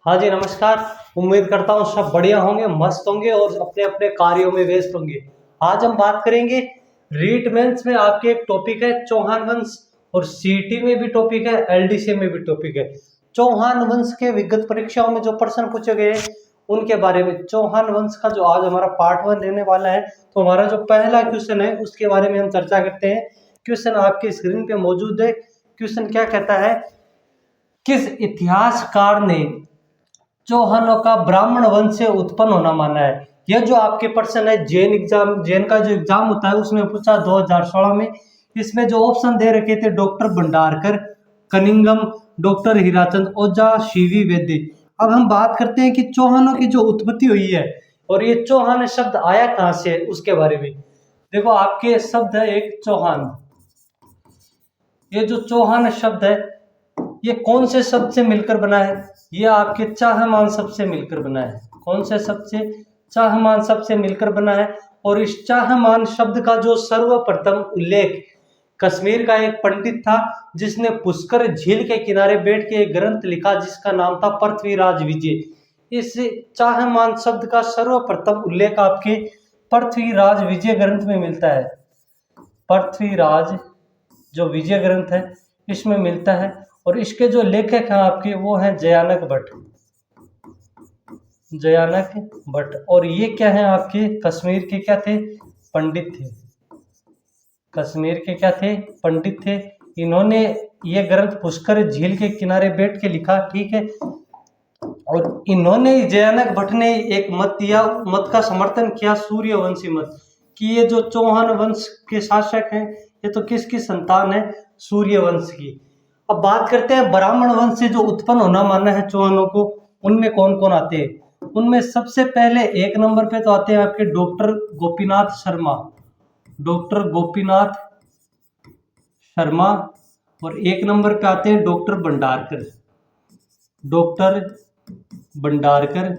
हाँ जी, नमस्कार। उम्मीद करता हूँ सब बढ़िया होंगे, मस्त होंगे और अपने अपने कार्यों में व्यस्त होंगे। आज हम बात करेंगे रीट मेंस में आपके एक टॉपिक है चौहान वंश, और सीटी में भी टॉपिक है, एलडीसी में भी टॉपिक है। चौहान वंश के विगत परीक्षाओं में जो प्रश्न पूछे गए उनके बारे में, चौहान वंश का जो आज हमारा पार्ट 1 रहने वाला है, तो हमारा जो पहला क्वेश्चन है उसके बारे में हम चर्चा करते हैं। क्वेश्चन आपकी स्क्रीन पे मौजूद है। क्वेश्चन क्या कहता है, किस इतिहासकार ने चौहानों का ब्राह्मण वंश से उत्पन्न होना माना है? यह जो आपके प्रश्न है जेन का जो एग्जाम होता है उसमें पूछा 2016 में। इसमें जो ऑप्शन दे रखे थे, doctor Bhandarkar, Cunningham, doctor Hirachand Ojha, C V. Vaidya हम बात करते हैं कि चौहानों की जो उत्पत्ति हुई है और ये चौहान शब्द आया कहाँ से है उसके बारे में। देखो, आपके शब्द है एक चौहान। ये जो चौहान शब्द है ये कौन से शब्द से मिलकर बना है? ये आपके चाहमान शब्द से मिलकर बना है। कौन से शब्द से? चाहमान शब्द से मिलकर बना है। और इस चाहमान शब्द का जो सर्वप्रथम उल्लेख कश्मीर का एक पंडित था जिसने पुष्कर झील के किनारे बैठ के एक ग्रंथ लिखा जिसका नाम था पृथ्वीराज विजय। इस चाहमान शब्द का सर्वप्रथम उल्लेख आपके पृथ्वीराज विजय ग्रंथ में मिलता है। पृथ्वीराज जो विजय ग्रंथ है इसमें मिलता है। और इसके जो लेखक हैं आपके वो हैं जयानक भट्ट। जयानक भट्ट। और ये क्या है, आपके कश्मीर के क्या थे? पंडित थे। कश्मीर के क्या थे? पंडित थे। इन्होंने ये ग्रंथ पुष्कर झील के किनारे बैठ के लिखा, ठीक है। और इन्होंने, जयानक भट्ट ने एक मत दिया, मत का समर्थन किया, सूर्यवंशी मत, कि ये जो चौहान वंश के शासक हैं ये तो किसकी संतान है? सूर्यवंश की। अब बात करते हैं ब्राह्मण वंश से जो उत्पन्न होना माना है चौहानों को, उनमें कौन कौन आते हैं? उनमें सबसे पहले एक नंबर पे तो आते हैं आपके डॉक्टर गोपीनाथ शर्मा। डॉक्टर गोपीनाथ शर्मा। और एक नंबर पे आते हैं doctor Bhandarkar. Doctor Bhandarkar.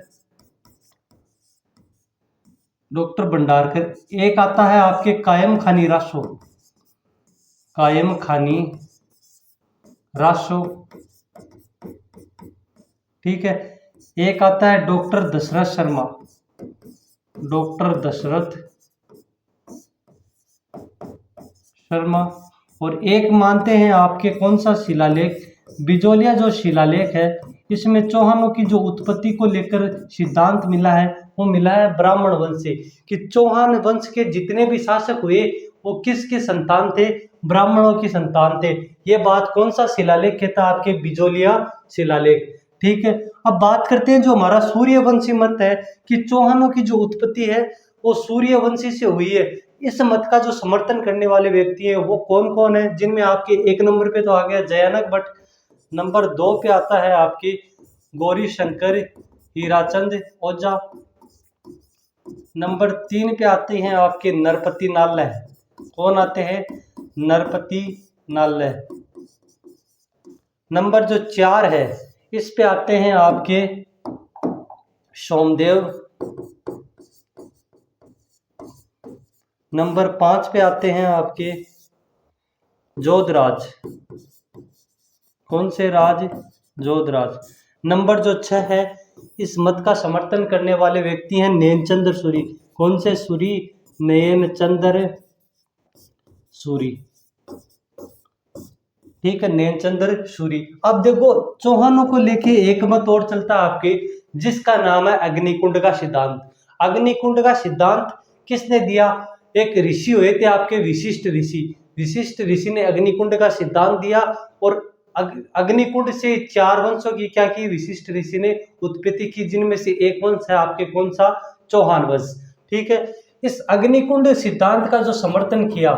Doctor Bhandarkar. एक आता है आपके कायम खानी रासो। कायम खानी रासो, ठीक है। एक आता है डॉक्टर दशरथ शर्मा। डॉक्टर दशरथ शर्मा। और एक मानते हैं आपके कौन सा शिलालेख, बिजोलिया जो शिलालेख है, इसमें चौहानों की जो उत्पत्ति को लेकर सिद्धांत मिला है वो मिला है ब्राह्मण वंश से, कि चौहान वंश के जितने भी शासक हुए वो किसके संतान थे? ब्राह्मणों की संतान थे। ये बात कौन सा शिलालेख कहता है? आपके बिजोलिया शिलालेख, ठीक है। अब बात करते हैं जो हमारा सूर्यवंशी मत है, कि चौहानों की जो उत्पत्ति है वो सूर्यवंशी से हुई है। इस मत का जो समर्थन करने वाले व्यक्ति है वो कौन कौन है? जिनमें आपके एक नंबर पे तो आ गया जयानक भट्ट, नंबर 2 पे आता है आपकी गौरी शंकर हीराचंद ओझा, नंबर 3 पे आते हैं आपके नरपति नालय। कौन आते हैं? नरपति नालय। नंबर जो 4 है इस पे आते हैं आपके सोमदेव। नंबर 5 पे आते हैं आपके जोधराज। कौन से राज? जोधराज। नंबर जो 6 है, इस मत का समर्थन करने वाले व्यक्ति हैं नैनचंद्र सूरी। कौन से सूरी? नैनचंद्र सूरी, ठीक है, नैनचंद्र सूरी। अब देखो, चौहानों को लेके एक मत और चलता है आपके, जिसका नाम है अग्निकुंड का सिद्धांत। अग्निकुंड का सिद्धांत किसने दिया? एक ऋषि हुए थे आपके, विशिष्ट ऋषि। विशिष्ट ऋषि ने अग्निकुंड का सिद्धांत दिया और अग्निकुंड से 4 वंशों की क्या की? विशिष्ट ऋषि ने उत्पत्ति की, जिनमें से एक वंश है आपके कौन सा? चौहान वंश, ठीक है। इस अग्निकुंड सिद्धांत का जो समर्थन किया,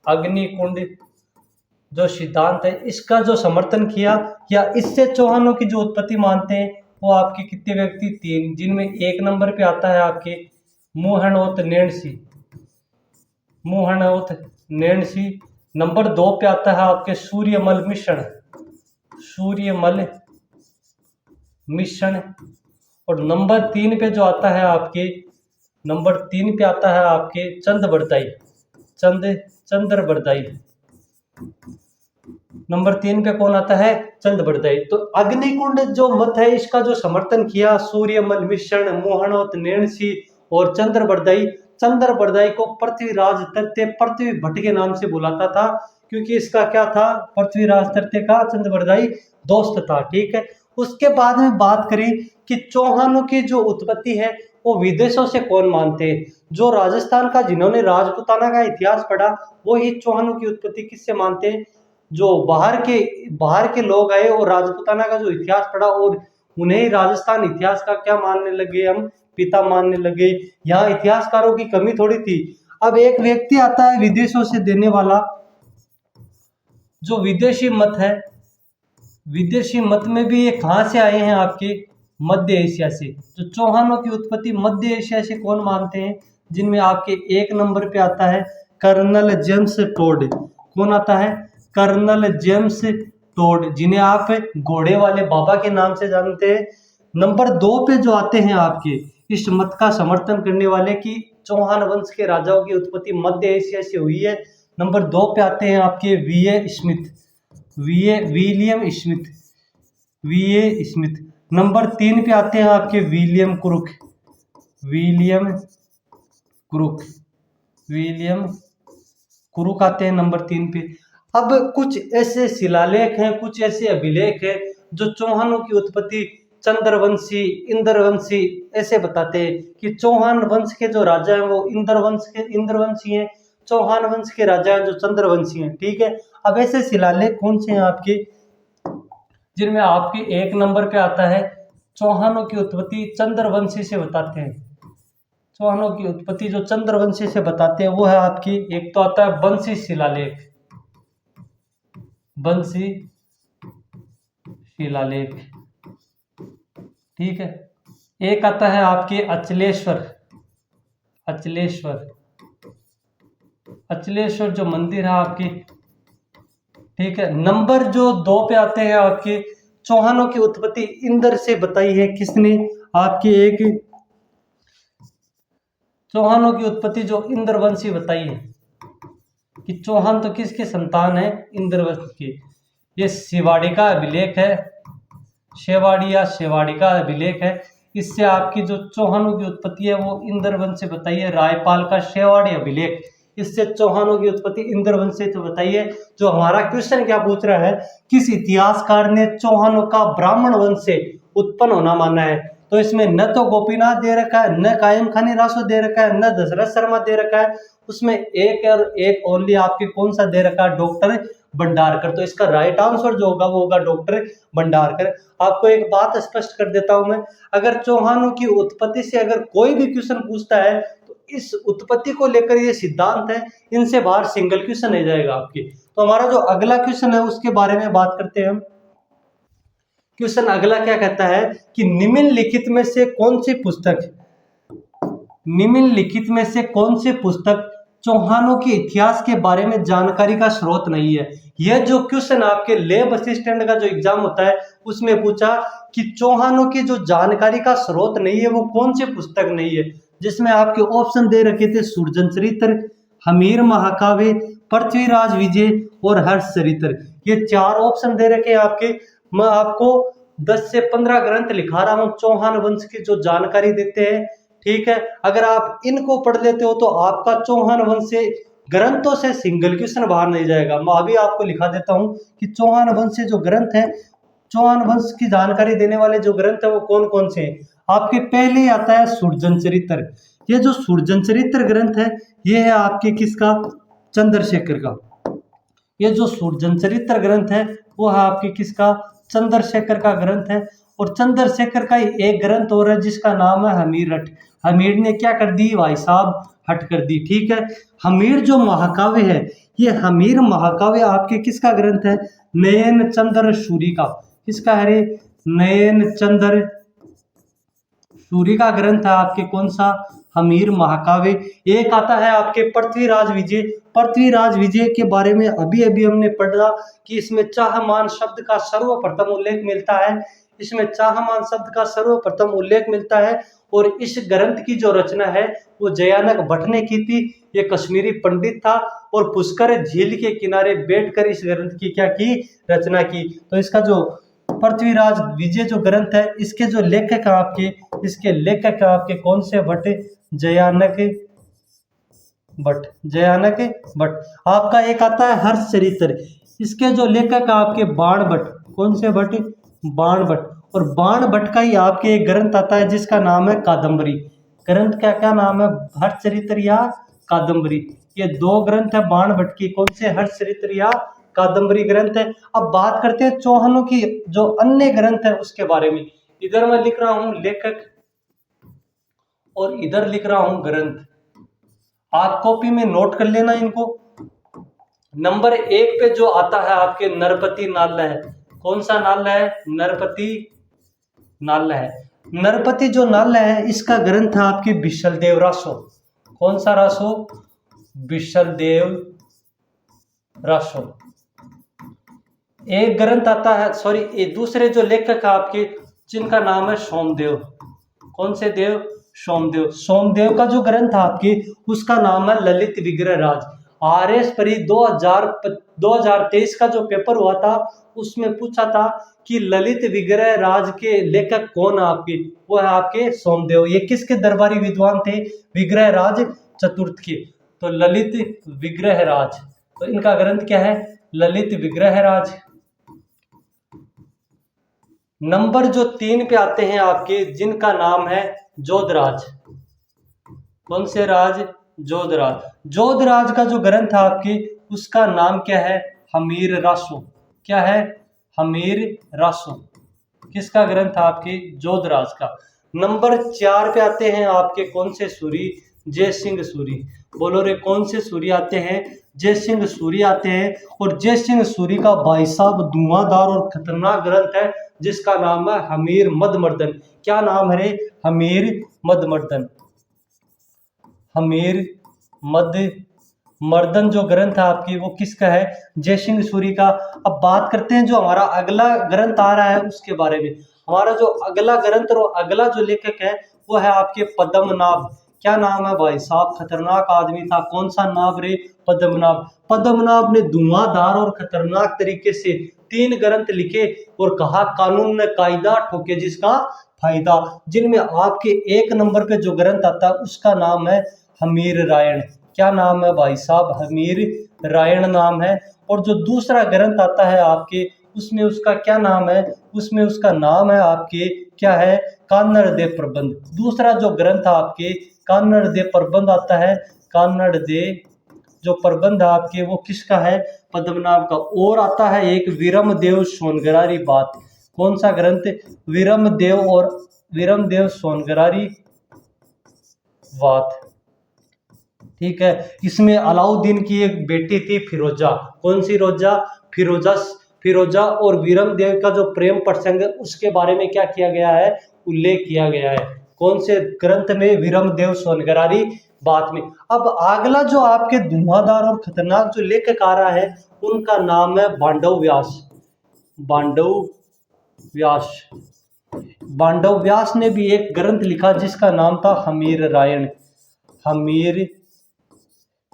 अग्निकुंड जो सिद्धांत है इसका जो समर्थन किया, या इससे चौहानों की जो उत्पत्ति मानते हैं वो आपके कितने व्यक्ति? 3, जिनमें एक नंबर पे आता है आपके मोहनोत नैणसी। मोहनोत नैणसी। नंबर 2 पे आता है आपके सूर्यमल मिश्रण। सूर्यमल मिश्रण। और नंबर 3 पे जो आता है आपके, नंबर 3 पे आता है आपके चंद्रबरदाई। चंद्रबरदाई। नंबर 3 पे कौन आता है? चंद्रबरदाई। तो अग्निकुंड जो मत है इसका जो समर्थन किया सूर्यमल मिश्रण, मोहनोत नेणसी और चंद्रबरदाई। चंद्रबरदाई को पृथ्वीराज तृतीय पृथ्वी भट्ट के नाम से बुलाता था, क्योंकि इसका क्या था? पृथ्वीराज तृतीय का चंद्रबरदाई दोस्त था। ठीक है। उसके बाद में बात करें कि चौहानों की जो उत्पत्ति है वो विदेशों से कौन मानते हैं? जो राजस्थान का, जिन्होंने राजपूताना का इतिहास पढ़ा, वो ही चौहानों की उत्पत्ति किससे मानते हैं? जो बाहर के लोग आए और राजपूताना का जो इतिहास पढ़ा और उन्हें ही राजस्थान इतिहास का क्या मानने लगे? हम पिता मानने लगे। यहाँ इतिहासकारों की कमी थोड़ी थी। अब एक व्यक्ति आता है विदेशों से देने वाला, जो विदेशी मत है। विदेशी मत में भी ये कहाँ से आए हैं? आपके मध्य एशिया से। तो चौहानों की उत्पत्ति मध्य एशिया से कौन मानते हैं? जिनमें आपके 1 नंबर पे आता है कर्नल जेम्स टोड। कौन आता है? कर्नल जेम्स टोड, जिन्हें आप घोड़े वाले बाबा के नाम से जानते हैं। नंबर 2 पे जो आते हैं आपके इस मत का समर्थन करने वाले कि चौहान वंश के राजाओं की उत्पत्ति मध्य एशिया से हुई है। नंबर 2 पे आते हैं आपके विलियम स्मिथ। नंबर 3 पे आते हैं आपके विलियम कुरुक आते हैं नंबर 3 पे। अब कुछ ऐसे शिलालेख हैं, कुछ ऐसे अभिलेख हैं जो चौहानों की उत्पत्ति चंद्रवंशी, इंद्रवंशी ऐसे बताते हैं कि चौहान वंश के जो राजा हैं वो इंद्रवंशी हैं, चौहान वंश के राजा हैं जो चंद्रवंशी हैं। ठीक है। अब ऐसे शिलालेख कौन से हैं आपके? जिनमें आपके 1 नंबर पे आता है चौहानों की उत्पत्ति चंद्रवंशी से बताते हैं। चौहानों की उत्पत्ति जो चंद्रवंशी से बताते हैं वो है आपकी, एक तो आता है बंसी शिलालेख, ठीक है। एक आता है आपके अचलेश्वर जो मंदिर है आपकी। ठीक है। नंबर जो 2 पे आते हैं आपके चौहानों की उत्पत्ति इंद्र से बताई है। किसने? आपके एक चौहानों की उत्पत्ति जो इंद्रवंशी बताई है कि चौहान तो किसके संतान है? इंद्रवंश के। ये शिवाड़ी का अभिलेख है, शेवाड़ी का अभिलेख है। इससे आपकी जो चौहानों की उत्पत्ति है वो इंद्रवंश से बताई है। रायपाल का शेवाड़ी अभिलेख, इससे चौहानों की उत्पत्ति इंद्रवंश से तो बताई है। जो हमारा क्वेश्चन क्या पूछ रहा है, किस इतिहासकार ने चौहानों का ब्राह्मण वंश से उत्पन्न होना माना है? तो इसमें न तो गोपीनाथ दे रखा है, न कायम खानी रासो दे रखा है, न दशरथ शर्मा दे रखा है। उसमें एक ओनली आपके कौन सा दे रखा है? डॉक्टर भंडारकर। तो इसका राइट आंसर जो होगा वो होगा डॉक्टर भंडारकर। आपको एक बात स्पष्ट कर देता हूं मैं, अगर चौहानों की उत्पत्ति से अगर कोई भी क्वेश्चन पूछता है तो इस उत्पत्ति को लेकर ये सिद्धांत है, इनसे बाहर सिंगल क्वेश्चन नहीं जाएगा आपके। तो हमारा जो अगला क्वेश्चन है उसके बारे में बात करते हैं हम। क्वेश्चन अगला क्या कहता है कि निम्नलिखित में से कौन सी पुस्तक चौहानों के इतिहास के बारे में जानकारी का स्रोत नहीं है? यह जो क्वेश्चन आपके लैब असिस्टेंट का जो एग्जाम होता है उसमें पूछा कि चौहानों की जो जानकारी का स्रोत नहीं है वो कौन सी पुस्तक नहीं है, जिसमें आपके ऑप्शन दे रखे थे सुरजन चरित्र, हमीर महाकाव्य, पृथ्वीराज विजय और हर्षचरित्र। ये 4 ऑप्शन दे रखे हैं आपके। मैं आपको 10 से 15 ग्रंथ लिखा रहा हूं चौहान वंश की जो जानकारी देते हैं। ठीक है। अगर आप इनको पढ़ लेते हो तो आपका चौहान वंश से ग्रंथों से सिंगल क्वेश्चन बाहर नहीं जाएगा। मैं अभी आपको लिखा देता हूं कि चौहान वंश से जो ग्रंथ है, चौहान वंश की जानकारी देने वाले जो ग्रंथ है वो कौन कौन से हैं। आपके पहले ही आता है सुरजन चरित्र। ये जो सुरजन चरित्र ग्रंथ है ये है आपके किसका? चंद्रशेखर का। ये जो सुरजन चरित्र ग्रंथ है वो है आपके किसका? चंद्रशेखर का ग्रंथ है। और चंद्रशेखर का ही एक ग्रंथ और है जिसका नाम है हमीर हट। हमीर ने क्या कर दी भाई साहब? हट कर दी। ठीक है। हमीर जो महाकाव्य है, ये हमीर महाकाव्य आपके किसका ग्रंथ है? नयन चंद्र सूरी का। किसका है रे? नयन चंद्र सूरी का ग्रंथ है आपके कौन सा? हमीर महाकाव्य। एक आता है आपके पृथ्वीराज विजय। पृथ्वीराज विजय के बारे में अभी हमने पढ़ा कि इसमें चाहमान शब्द का सर्वप्रथम उल्लेख मिलता है। इसमें चाहमान शब्द का सर्वप्रथम उल्लेख मिलता है और इस ग्रंथ की जो रचना है वो जयानक भट्ट ने की थी। ये कश्मीरी पंडित था और पुष्कर झील के किनारे बैठकर इस ग्रंथ की क्या की, रचना की। तो इसका जो पृथ्वीराज विजय जो ग्रंथ है, इसके जो लेखक है आपके, इसके लेखक है आपके कौन से भट्ट, जयानक भट्ट, जयानक भट्ट। आपका एक आता है हर्षचरित्र, इसके जो लेखक आपके बाण भट्ट, कौन से भट्ट, बाण भट्ट। और बाण भट्ट का ही आपके एक ग्रंथ आता है जिसका नाम है कादम्बरी। ग्रंथ का क्या नाम है, हर्षचरित्र या कादम्बरी। ये दो ग्रंथ है बाण भट्ट की, कौन से, हर्षचरित्र या कादम्बरी ग्रंथ है। अब बात करते हैं चौहानों की जो अन्य ग्रंथ है उसके बारे में। इधर मैं लिख रहा हूं लेखक और इधर लिख रहा हूं ग्रंथ, आप कॉपी में नोट कर लेना इनको। नंबर 1 पे जो आता है आपके नरपति नाल्य है, कौन सा नाल्य है, नरपति नाल्य है। नरपति जो नाल्य है इसका ग्रंथ है आपके विशलदेव रासो, कौन सा रासो, विशलदेव रासो। एक ग्रंथ आता है, सॉरी दूसरे जो लेखक है आपके जिनका नाम है सोमदेव, कौन से देव, सोमदेव। सोमदेव का जो ग्रंथ है आपके उसका नाम है ललित विग्रह राज। RS परी 2023 का जो पेपर हुआ था उसमें पूछा था कि ललित विग्रह राज के लेखक कौन है आपके, वो है आपके सोमदेव। ये किसके दरबारी विद्वान थे, विग्रह राज चतुर्थ के। तो ललित विग्रह राज, तो इनका ग्रंथ क्या है, ललित विग्रह राज। नंबर जो 3 पे आते हैं आपके जिनका नाम है जोधराज, कौन से राज, जोधराज। जोधराज का जो ग्रंथ है आपके उसका नाम क्या है, हमीर रासो, क्या है, हमीर रासो। किसका ग्रंथ है आपके, जोधराज का। नंबर 4 पे आते हैं आपके कौन से सूरी, जय सिंह सूरी। बोलो रे कौन से सूरी आते हैं, जय सिंह सूरी आते हैं। और जय सिंह सूरी का भाई साहब धुआंधार और खतरनाक ग्रंथ है जिसका नाम है हमीर मदमर्दन। क्या नाम है रे, हमीर मदमर्दन। हमीर मद मर्दन जो ग्रंथ है आपकी वो किसका है, जय सिंह सूरी का। अब बात करते हैं जो हमारा अगला ग्रंथ आ रहा है उसके बारे में। हमारा जो अगला ग्रंथ और अगला जो लेखक है वो है आपके पद्मनाभ। क्या नाम है भाई साहब, खतरनाक आदमी था, कौन सा नाम रे, पद्मनाभ। पद्मनाभ ने धुआंधार और खतरनाक तरीके से 3 ग्रंथ लिखे और कहा कानून ने कायदा ठोके जिसका फायदा। जिनमें आपके 1 नंबर पे जो ग्रंथ आता है उसका नाम है हमीर रायण। क्या नाम है भाई साहब, हमीर रायण नाम है। और जो दूसरा ग्रंथ आता है आपके उसमें उसका क्या नाम है, उसमें उसका नाम है आपके क्या है, कान्नड़ दे प्रबंध। दूसरा जो ग्रंथ आपके कान्नड़ दे प्रबंध आता है, कान्नड़ दे जो प्रबंध आपके वो किसका है, पद्मनाभ का। और आता है एक वीरम देव सोनगरारी बात। कौन सा ग्रंथ, वीरम देव और वीरम देव सोनगरारी बात, ठीक है। इसमें अलाउद्दीन की एक बेटी थी फिरोजा, कौन सी रोजा, फिरोजा। फिरोजा और वीरम देव का जो प्रेम प्रसंग है उसके बारे में क्या किया गया है, उल्लेख किया गया है। कौन से ग्रंथ में, वीरम देव सोनगरारी बात में। अब अगला जो आपके धुआंधार और खतरनाक जो लेखक आ रहा है उनका नाम है बांडव व्यास। बांडव व्यास। बांडव व्यास ने भी एक ग्रंथ लिखा जिसका नाम था हमीर रायण। हमीर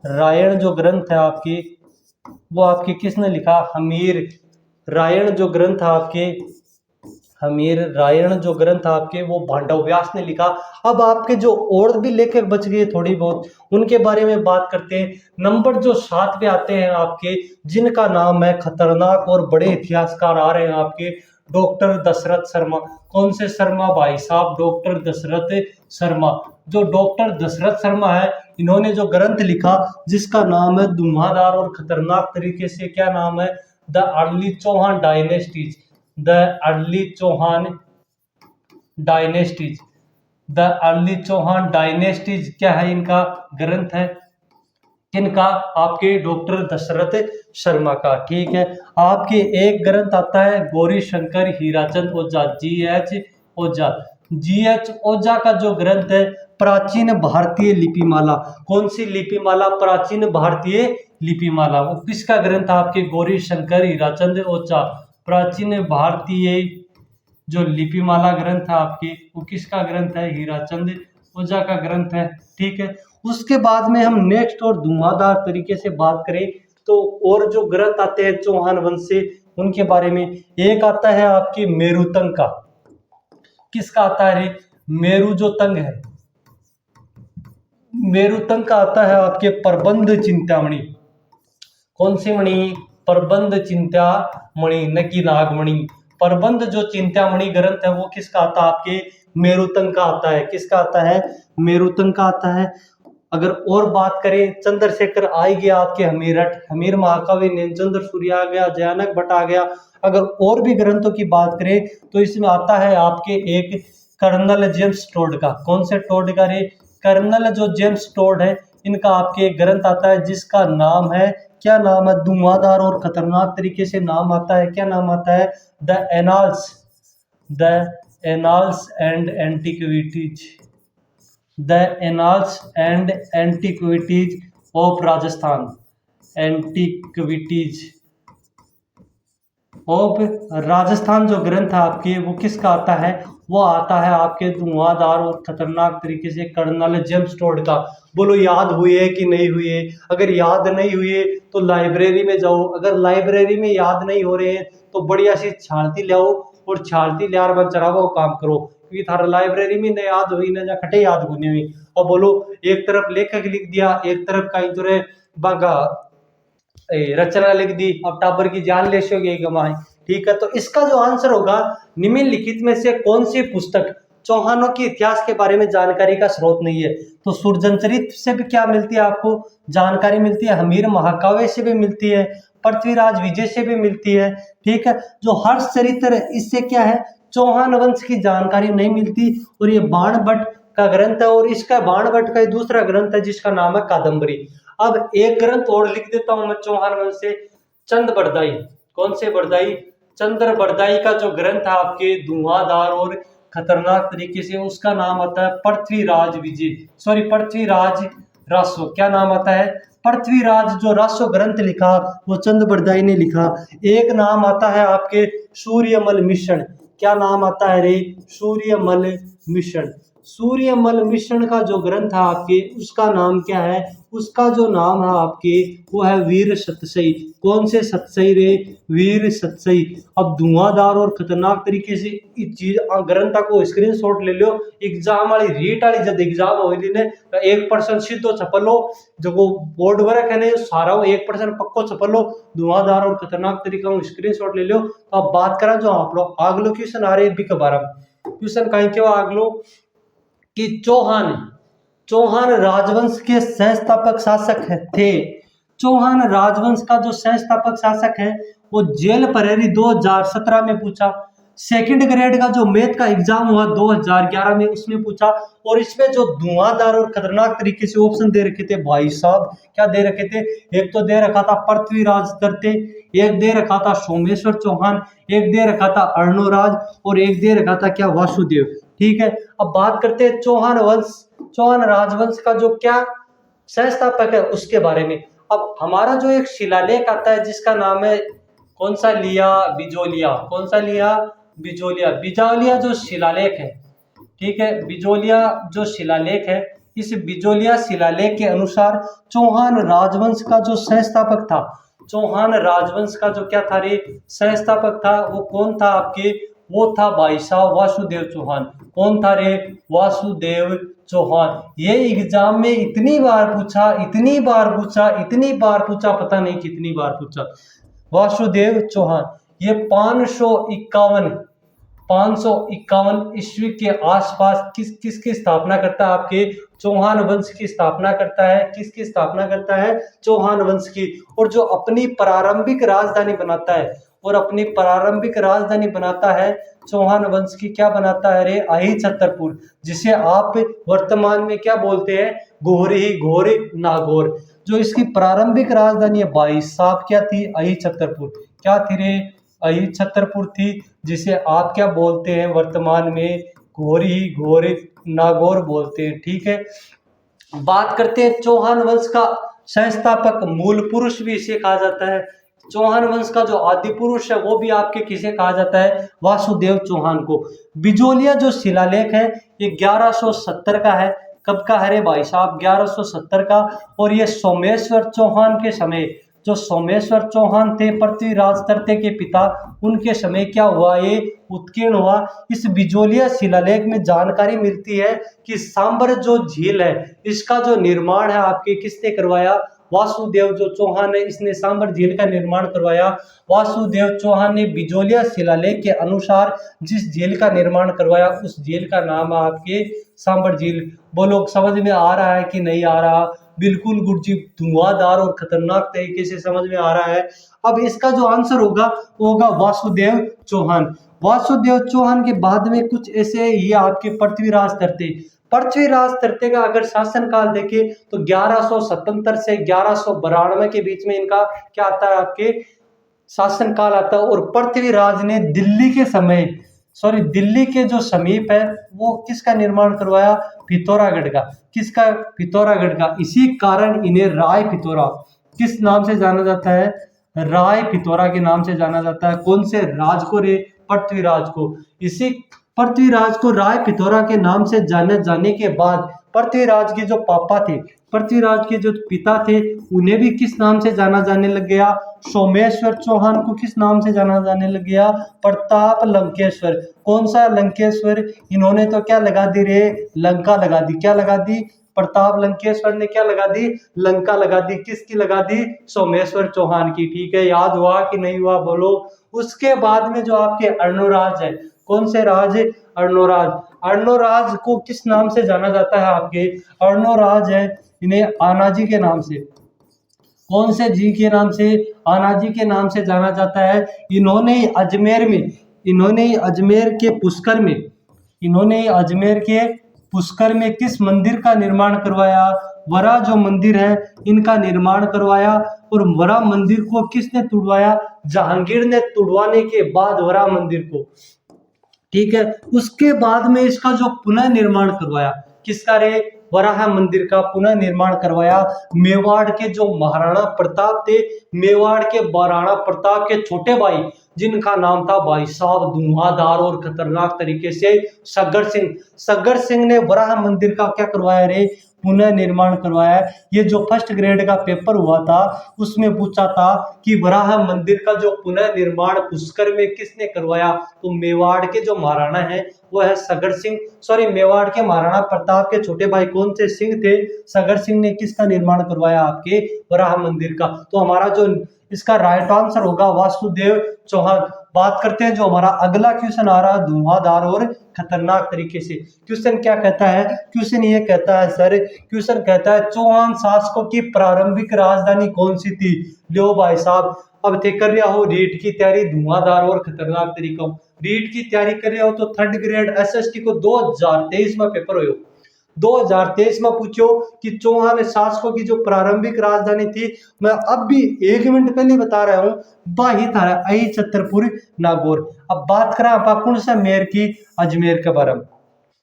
रायण जो ग्रंथ है आपकी वो आपके किसने लिखा, हमीर रायण जो ग्रंथ आपके, हमीर रायण जो ग्रंथ आपके वो बांडव व्यास ने लिखा। अब आपके जो और भी लेखक बच गए थोड़ी बहुत उनके बारे में बात करते हैं। नंबर जो 7 पे आते हैं आपके जिनका नाम है खतरनाक और बड़े इतिहासकार आ रहे हैं आपके, डॉक्टर दशरथ शर्मा। कौन से शर्मा भाई साहब, डॉक्टर दशरथ शर्मा। जो डॉक्टर दशरथ शर्मा है इन्होंने जो ग्रंथ लिखा जिसका नाम है धुआंधार और खतरनाक तरीके से, क्या नाम है, the early Chauhan dynasties. The early Chauhan dynasties. The early Chauhan dynasties क्या है, इनका ग्रंथ है, किनका, आपके डॉक्टर दशरथ शर्मा का। ठीक है। आपके एक ग्रंथ आता है गौरी शंकर हीराचंद ओझा, GH ओझा। GH ओझा का जो ग्रंथ है प्राचीन भारतीय लिपिमाला। कौन सी लिपिमाला, प्राचीन भारतीय लिपिमाला। वो किसका ग्रंथ आपके, गौरी शंकर हीराचंद ओझा। प्राचीन भारतीय जो लिपिमाला ग्रंथ है आपकी, वो किसका ग्रंथ है? हीराचंद ओझा का ग्रंथ है। ठीक है, उसके बाद में हम नेक्स्ट और धुआंधार तरीके से बात करें तो और जो ग्रंथ आते हैं चौहान वंश से, उनके बारे में एक आता है आपकी मेरुतंग का। किसका आता है रे? मेरु जो तंग है, मेरुतंग का आता है आपके प्रबंध चिंतामणि। कौन सी मणि? प्रबंध चिंतामणि, न कि नागमणि। प्रबंध जो चिंतामणि ग्रंथ है वो किसका आता है? आपके मेरुतंग का आता है। किसका आता है? मेरुतंग का आता है। अगर और बात करें, चंद्रशेखर आ गया आपके हमीरठ, हमीर महाकाव्य, नैनचंद्र सूर्य आ गया, जयानक भट्ट आ गया। अगर और भी ग्रंथों की बात करें तो इसमें आता है आपके एक कर्नल जेम्स टोड का। कौन से टोड का रे? कर्नल जो जेम्स टोड है, इनका आपके एक ग्रंथ आता है जिसका नाम है, क्या नाम है? धुआंधार और खतरनाक तरीके से नाम आता है। क्या नाम आता है? The annals and antiquities, the annals and antiquities of Rajasthan, antiquities of Rajasthan जो ग्रंथ है आपके, वो किसका आता है? वो आता है आपके धुआंधार और खतरनाक तरीके से कर्नल जेम्स टोड का। बोलो याद हुई है कि नहीं हुई है? अगर याद नहीं हुई है तो लाइब्रेरी में जाओ, अगर लाइब्रेरी में याद नहीं हो रहे हैं तो बढ़िया सी छालती ले आओ और छालती ले आर चरावा काम करो, क्योंकि थारा लाइब्रेरी में न याद हुई न जा खटे याद होने हुई। और बोलो एक तरफ लेखक लिख दिया, एक तरफ कहीं तो बागा रचना लिख दी, अब टाबर की जान ले सो गमाए। ठीक है, तो इसका जो आंसर होगा निम्नलिखित में से कौन सी पुस्तक चौहानों के इतिहास के बारे में जानकारी का स्रोत नहीं है? तो सुरजनचरित से भी क्या मिलती है आपको जानकारी? मिलती है हमीर महाकाव्य से भी मिलती है, पृथ्वीराज विजय से भी मिलती है। ठीक है, जो हर्षचरित्र है इससे क्या है? चौहान वंश की जानकारी नहीं मिलती। और ये बाणभट्ट का ग्रंथ है, और इसका बाणभट्ट का दूसरा ग्रंथ है जिसका नाम है कादम्बरी। अब एक ग्रंथ और लिख देता हूं मैं चौहान वंश से, चंद बरदाई। कौन से बरदाई? चंद्र बरदाई का जो ग्रंथ है आपके धुआंधार और खतरनाक तरीके से, उसका नाम आता है पृथ्वीराज विजय, सॉरी पृथ्वीराज रासो। क्या नाम आता है? पृथ्वीराज जो रासो ग्रंथ लिखा वो चंद बरदाई ने लिखा। एक नाम आता है आपके सूर्यमल मिश्रण। क्या नाम आता है रे? सूर्यमल मिश्रण। सूर्यमल मिश्रण का जो ग्रंथ है आपके, उसका नाम क्या है? उसका जो नाम है आपके वो है वीर सतसई। कौन से सतसई रे? वीर सतसई। अब धुआंधार और खतरनाक तरीके से इस चीज ग्रंथ को स्क्रीनशॉट ले लो, एग्जाम वाली रीट वाली जब एग्जाम होगी ने 1% सीधो छपलो, जो बोर्ड वर्क है ना सारा 1% पक्को छपलो, धुआंधार और खतरनाक तरीका स्क्रीनशॉट ले लो। तो अब बात करा जो आप लोग आगलो क्वेश्चन आ रहे हैं बिक बारह क्वेश्चन कहीं के आगलो कि चौहान राजवंश के संस्थापक शासक थे। चौहान राजवंश का जो संस्थापक शासक है वो जेल परेरी 2017 में पूछा। सेकंड ग्रेड का जो मैथ का एग्जाम हुआ 2011 में, उसमें पूछा। और इसमें जो धुआंधार और खतरनाक तरीके से ऑप्शन दे रखे थे भाई साहब, क्या दे रखे थे? एक तो दे रखा था पृथ्वीराज दत्ते, एक दे रखा था सोमेश्वर चौहान, एक दे रखा था अर्णोराज, और एक दे रखा था क्या? वासुदेव। ठीक है, अब बात करते हैं चौहान राजवंश का जो क्या संस्थापक है उसके बारे में। अब हमारा जो एक शिलालेख आता है जिसका नाम है कौन सा लिया? बिजोलिया। कौन सा लिया? बिजोलिया जो शिलालेख है, ठीक है, बिजोलिया जो शिलालेख है, इस बिजोलिया शिलालेख के अनुसार चौहान राजवंश का जो संस्थापक था, चौहान राजवंश का जो क्या था रे? संस्थापक था, वो कौन था आपके? वो था भाई साहब वासुदेव चौहान। कौन था रे? वासुदेव चौहान। ये एग्जाम में इतनी बार पूछा, पता नहीं कितनी बार पूछा। वासुदेव चौहान ये 551 ईस्वी के आसपास किसकी स्थापना करता है? आपके चौहान वंश की स्थापना करता है। किसकी स्थापना करता है? चौहान वंश की। और जो अपनी प्रारंभिक राजधानी बनाता है चौहान वंश की, क्या बनाता है रे? अहि छतरपुर, जिसे आप वर्तमान में क्या बोलते हैं? घोरी नागौर। जो इसकी प्रारंभिक राजधानी है भाई साहब क्या थी? अहि छतरपुर। क्या थी रे? अहि छतरपुर थी, जिसे आप क्या बोलते हैं वर्तमान में? घोरी नागौर बोलते हैं। ठीक है, बात करते हैं चौहान वंश का संस्थापक मूल पुरुष भी इसे कहा जाता है। चौहान वंश का जो आदि पुरुष है वो भी आपके किसे कहा जाता है, वासुदेव चौहान को। बिजोलिया जो शिलालेख है ये 1170 का है। कब का है रे भाई साहब, 1170 का। और ये सोमेश्वर चौहान के समय, जो सोमेश्वर चौहान थे पृथ्वीराज तृतीय के पिता, उनके समय क्या हुआ, ये उत्कीर्ण हुआ। इस बिजोलिया शिलालेख में जानकारी मिलती है कि सांबर जो झील है इसका जो निर्माण है आपके किसने करवाया, वासुदेव जो चौहान है इसने सांबर झील का निर्माण करवाया। वासुदेव चौहान ने बिजोलिया शिलालेख के अनुसार जिस झील का निर्माण करवाया उस झील का नाम है आपके सांबर झील। बोलो समझ में आ रहा है कि नहीं आ रहा, बिल्कुल गुरुजी धुआंधार और खतरनाक तरीके से समझ में आ रहा है। अब इसका जो आंसर होगा वो होगा वासुदेव चौहान। वासुदेव चौहान के बाद में कुछ ऐसे ये आपके पृथ्वीराज तृतीय, पृथ्वीराज तृतीय का अगर शासनकाल देखें तो 1177 से 1192 के बीच में इनका क्या आता है, आपके शासनकाल आता है। और पृथ्वीराज ने दिल्ली के समय, सॉरी दिल्ली के जो समीप है वो किसका निर्माण करवाया, पिथौरागढ़ का। किसका, पिथौरागढ़ का। इसी कारण इन्हें राय पिथौरा किस नाम से जाना जाता है, राय पिथौरा के नाम से जाना जाता है। कौन से राज को रे, पृथ्वीराज को। इसी पृथ्वीराज को राय पिथौरा के नाम से जाने जाने के बाद पृथ्वीराज के जो पापा थे, पृथ्वीराज के जो पिता थे, उन्हें भी किस नाम से जाना जाने लग गया, सोमेश्वर चौहान को किस नाम से जाना जाने लग गया, प्रताप लंकेश्वर। कौन सा लंकेश्वर, इन्होंने तो क्या लगा दी रे, लंका लगा दी। क्या लगा दी, प्रताप लंकेश्वर ने क्या लगा दी, लंका लगा दी। किसकी लगा दी, सोमेश्वर चौहान की। ठीक है, याद हुआ कि नहीं हुआ बोलो। उसके बाद में जो आपके अर्णोराज है, कौन से राज, अर्णोराज। अर्णोराज को किस नाम से जाना जाता है, आपके अर्णोराज है इन्हें आनाजी के नाम से। कौन से जी के नाम से, आनाजी के नाम से जाना जाता है। इन्होंने अजमेर में, इन्होंने अजमेर के पुष्कर में, इन्होंने अजमेर के पुष्कर में किस मंदिर का निर्माण करवाया, वरा जो मंदिर है इनका निर्माण करवाया। और वरा मंदिर को किसने तुड़वाया, जहांगीर ने तुड़वाने के बाद वरा मंदिर को, ठीक है। उसके बाद में इसका जो पुनः निर्माण करवाया, किसका रे, वराह मंदिर का पुनः निर्माण करवाया मेवाड़ के जो महाराणा प्रताप थे, मेवाड़ के महाराणा प्रताप के छोटे भाई जिनका नाम था भाई साहब धुआंधार और खतरनाक तरीके से सग्गर सिंह। सग्गर सिंह ने वराह मंदिर का क्या करवाया रे, पुनः निर्माण करवाया। ये जो फर्स्ट ग्रेड का पेपर हुआ था उसमें पूछा था कि वराह मंदिर का जो पुनः निर्माण पुष्कर में किसने करवाया, तो मेवाड़ के जो महाराणा है वो है सगर सिंह। सॉरी, मेवाड़ के महाराणा प्रताप के छोटे भाई कौन से सिंह थे, सगर सिंह ने किसका निर्माण करवाया, आपके वराह मंदिर का। तो हमारा जो इसका राइट आंसर होगा वासुदेव चौहान। बात करते हैं जो हमारा अगला क्वेश्चन आ रहा है धुआंधार और खतरनाक तरीके से। क्वेश्चन क्या कहता है, क्वेश्चन ये कहता है सर, क्वेश्चन कहता है चौहान शासकों की प्रारंभिक राजधानी कौन सी थी। लो भाई साहब, अब थे कर रहा हो रीट की तैयारी धुआंधार और खतरनाक तरीकों, रीट की तैयारी कर रहे हो तो थर्ड ग्रेड एसएसटी को 2023 में पेपर हो, 2023 में पूछो कि चौहान शासकों की जो प्रारंभिक राजधानी थी, मैं अब भी 1 मिनट पहले बता रहा हूँ, बाही थारा आई छतरपुर नागौर। अब बात करा आप कौन सा मेयर की, अजमेर के बारे में,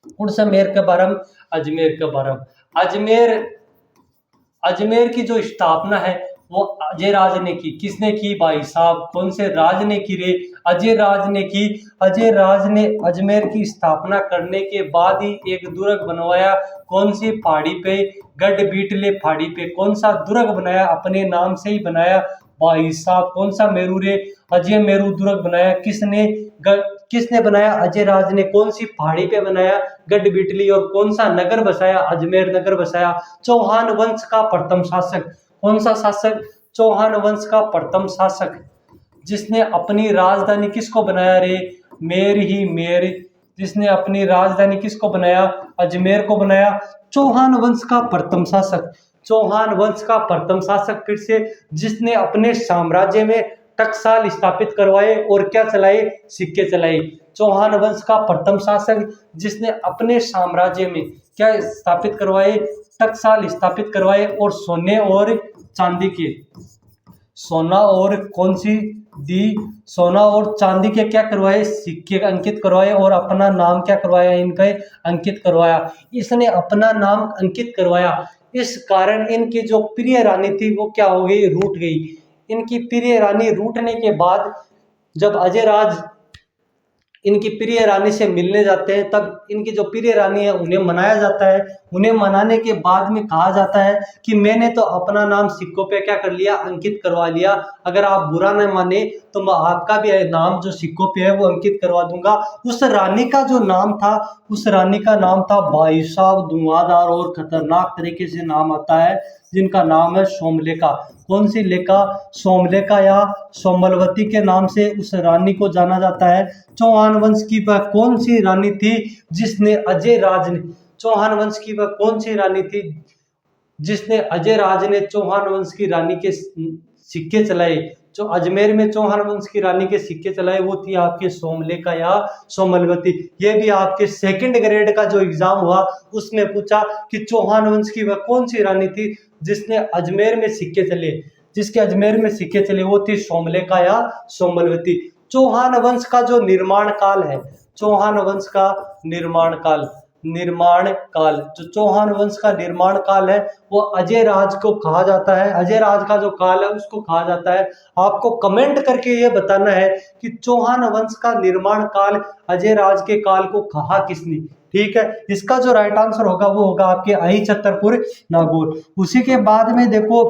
कौन सा मेयर के बारे में, अजमेर के बारे में। अजमेर, अजमेर की जो स्थापना है वो अजय राज ने की। किसने की भाई साहब, कौन से राज ने की रे, अजय राज ने की। अजय राज ने अजमेर की स्थापना करने के बाद ही एक दुर्ग बनवाया, कौन सी पहाड़ी पे, गढ़ बीटले पहाड़ी पे। कौन सा दुर्ग बनाया, अपने नाम से ही बनाया भाई साहब, कौन सा मेरू रे, अजय मेरू दुर्ग बनाया। किसने, किसने बनाया, अजय राज ने। कौन सी पहाड़ी पे बनाया, गढ़ बीटली। और कौन सा नगर बसाया, अजमेर नगर बसाया। चौहान वंश का प्रथम शासक, कौन सा शासक, चौहान वंश का प्रथम शासक जिसने अपनी राजधानी किसको बनाया रे, मेर ही मेर, जिसने अपनी राजधानी किसको बनाया, अजमेर को बनाया। चौहान वंश का प्रथम शासक, चौहान वंश का प्रथम शासक फिर से, जिसने अपने साम्राज्य में टकसाल स्थापित करवाए और क्या चलाए, सिक्के चलाए। चौहान वंश का प्रथम शासक जिसने अपने साम्राज्य में क्या स्थापित करवाए, टकसाल स्थापित करवाए और सोने और चांदी के, सोना और कौन सी दी, सोना और चांदी के क्या करवाए, सिक्के अंकित करवाए और अपना नाम क्या करवाया, इनका अंकित करवाया। इसने अपना नाम अंकित करवाया, इस कारण इनकी जो प्रिय रानी थी वो क्या हो गई, रूठ गई। इनकी प्रिय रानी रूठने के बाद जब अजय राज इनकी प्रिय रानी से मिलने जाते हैं, तब इनकी जो प्रिय रानी है उन्हें मनाया जाता है। उन्हें मनाने के बाद में कहा जाता है कि मैंने तो अपना नाम सिक्कों पे क्या कर लिया, अंकित करवा लिया। अगर आप बुरा न माने तो मैं आपका भी नाम जो सिक्कों पे है वो अंकित करवा दूंगा। उस रानी का जो नाम था, उस रानी का नाम था भाई साहब धुआंधार और खतरनाक तरीके से नाम आता है, जिनका नाम है सोमलेखा। कौन सी लेखा? सोमलेखा या सोमलवती के नाम से उस रानी को जाना जाता है। चौहान वंश की वह कौन सी रानी थी जिसने अजय राज ने चौहान वंश की वह कौन सी रानी थी जिसने अजय राज ने चौहान वंश की रानी के सिक्के चलाए? जो अजमेर में चौहान वंश की रानी के सिक्के चलाए वो थी आपके सोमलेखा या सोमलवती। ये भी आपके सेकंड ग्रेड का जो एग्जाम हुआ उसमें पूछा कि चौहान वंश की वह कौन सी रानी थी जिसने अजमेर में सिक्के चले, जिसके अजमेर में सिक्के चले, वो थी सोमलेखा या सोमलवती। चौहान वंश का जो निर्माण काल है, चौहान वंश का निर्माण काल जो चौहान वंश का निर्माण काल है वो अजय राज को कहा जाता है। अजय राज का जो काल है उसको कहा जाता है। आपको कमेंट करके ये बताना है कि चौहान वंश का निर्माण काल अजय राज के काल को कहा किसने। ठीक है, इसका जो राइट आंसर होगा वो होगा आपके आई छतरपुर नागौर। उसी के बाद में देखो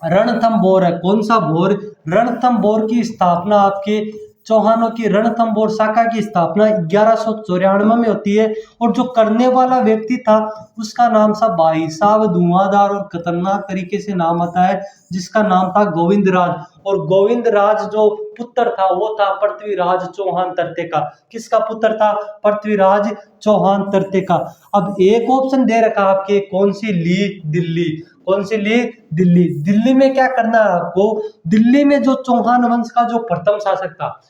रणथंभौर है। कौन सा भौर? रणथंभौर की स्थापना आपके चौहानों की रणथंभौर शाखा की स्थापना 1194 में होती है, और जो करने वाला व्यक्ति था उसका नाम था भाई साहब धुआंधार और खतरनाक तरीके से नाम आता है, जिसका नाम था गोविंद राज। और गोविंद राज जो पुत्र था वो था पृथ्वीराज चौहान तरते का। किसका पुत्र था? पृथ्वीराज चौहान तरते का। अब एक ऑप्शन दे रखा आपके, कौन सी ली? दिल्ली। कौन सी ली? दिल्ली। दिल्ली में क्या करना है आपको? दिल्ली में जो चौहान वंश का जो प्रथम शासक था,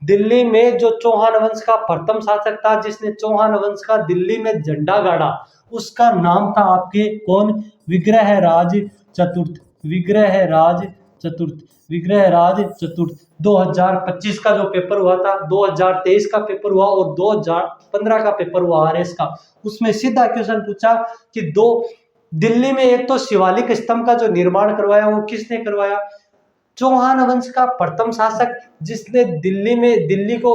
दिल्ली में जो चौहान वंश का प्रथम शासक था जिसने चौहान वंश का दिल्ली में झंडा गाड़ा, उसका नाम था आपके कौन? विग्रहराज चतुर्थ। विग्रहराज चतुर्थ। विग्रहराज चतुर्थ। 2025 का जो पेपर हुआ था, 2023 का पेपर हुआ और 2015 का पेपर हुआ आरएस का, उसमें सीधा क्वेश्चन पूछा कि दिल्ली में एक तो शिवालिक स्तंभ का जो निर्माण करवाया वो किसने करवाया? चौहान वंश का प्रथम शासक जिसने दिल्ली को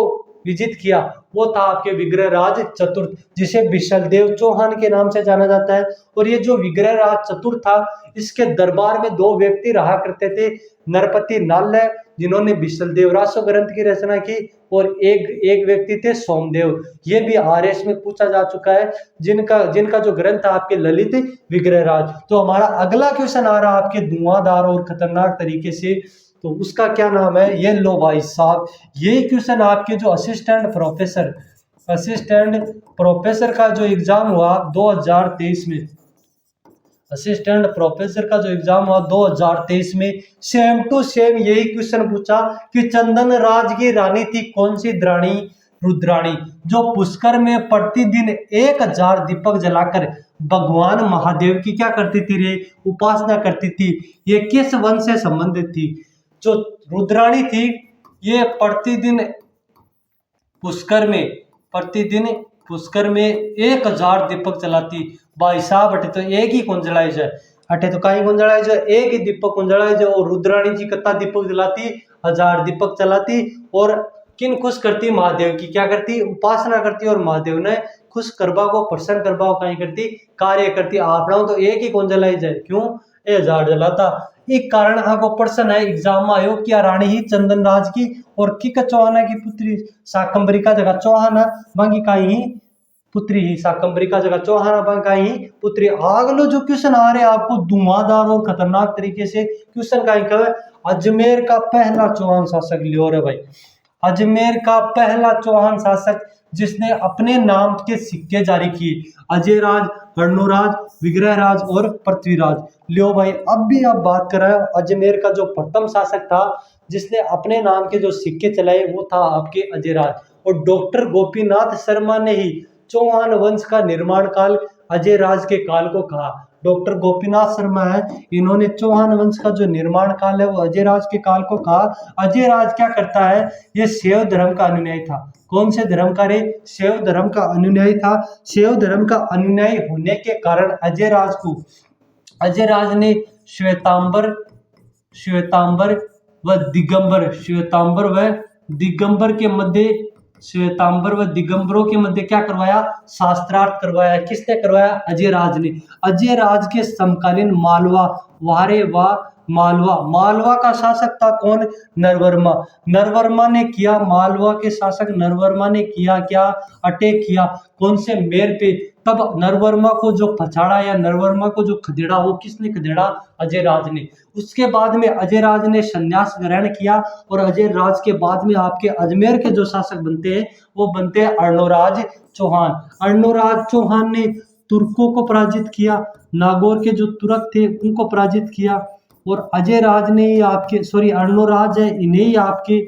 विजित किया वो था आपके विग्रहराज चतुर्थ, जिसे विशलदेव चौहान के नाम से जाना जाता है। और ये जो विग्रहराज चतुर्थ था, इसके दरबार में दो व्यक्ति रहा करते थे, नरपति नाल्य जिन्होंने विशलदेव रासो ग्रंथ की रचना की, और एक व्यक्ति थे सोमदेव। ये भी आरएस में पूछा जा चुका है, जिनका जो ग्रंथ है आपके ललित विग्रहराज। तो हमारा अगला क्वेश्चन आ रहा है आपके धुआंधार और खतरनाक तरीके से, तो उसका क्या नाम है? ये लो भाई साहब, ये क्वेश्चन आपके जो असिस्टेंट प्रोफेसर का जो एग्जाम हुआ 2023 में, असिस्टेंट प्रोफेसर का जो एग्जाम हुआ 2023 में, सेम टू सेम यही क्वेश्चन पूछा कि चंदन राज की रानी थी कौन सी? रानी रुद्राणी, जो पुष्कर में प्रतिदिन 1000 दीपक जलाकर भगवान महादेव की क्या करती थी रे? उपासना करती थी। ये किस वंश से संबंधित थी? जो रुद्राणी थी ये प्रतिदिन पुष्कर में 1000 दीपक जलाती। भाई साहब अटे तो एक ही कौन जलाई जाए, अटे तो कहीं कौन जलाई जाए, एक ही दीपक कौन जलाई जाए। और रुद्राणी जी कितना दीपक जलाती? 1000 दीपक जलाती। और किन खुश करती? महादेव की क्या करती? उपासना करती। और महादेव ने खुश करबा को, प्रसन्न करबा को कहीं करती? कार्य करती। आपना तो एक ही कौन जलाई जाए, क्यों? 1000 जलाता। एक कारण आपको प्रश्न है एग्जाम में आयो, क्या रानी ही चंदन राज की और किक चौहाना की पुत्री शाकंभरी का जगह चौहाना बांगी का ही पुत्री ही, शाकंभरी का जगह चौहाना बांगी का ही पुत्री। अगलो जो क्वेश्चन आ रहे हैं आपको धुआंधार और खतरनाक तरीके से, क्वेश्चन का है अजमेर का पहला चौहान शासक लियो रे भाई। अजमेर का पहला चौहान शासक जिसने अपने नाम के सिक्के जारी किए, अजय राज, हर्णोराज, विग्रहराज और पृथ्वीराज। लियो भाई, अब भी आप बात कर रहे हैं अजमेर का जो प्रथम शासक था जिसने अपने नाम के जो सिक्के चलाए वो था आपके अजय राज। और डॉक्टर गोपीनाथ शर्मा ने ही चौहान वंश का निर्माण काल अजय राज के काल को कहा। डॉक्टर गोपीनाथ शर्मा है, इन्होंने चौहान वंश का जो निर्माण काल है वो अजय राज के काल को कहा। अजय राज क्या करता है? ये शैव धर्म का अनुयायी था। कौन से धर्म का रे? शैव धर्म का अनुयायी था। शैव धर्म का अनुयायी होने के कारण अजय राज ने श्वेतांबर व दिगंबर, श्वेतांबर व दिगंबर के मध्य, श्वेतांबर व दिगंबरों के मध्य क्या करवाया, शास्त्रार्थ करवाया। किसने करवाया, अजय राज ने। अजय राज के समकालीन मालवा, वारे वाह मालवा, मालवा का शासक था कौन, नरवर्मा। नरवर्मा ने किया, मालवा के शासक नरवर्मा ने किया क्या, अटैक किया कौन से मेर पे। तब नरवर्मा को जो पछाड़ा या नरवर्मा को जो खदेड़ा, वो किसने खदेड़ा, अजय राज ने। उसके बाद में अजय राज ने संन्यास ग्रहण किया और अजय राज के बाद में आपके अजमेर के जो शासक बनते हैं वो बनते हैं अर्णोराज चौहान। अर्णोराज चौहान ने तुर्कों को पराजित किया, नागौर के जो तुर्क थे उनको पराजित किया। और अजय राज ने ही आपके, सॉरी अर्णोराज है, इन्हें ही आपके,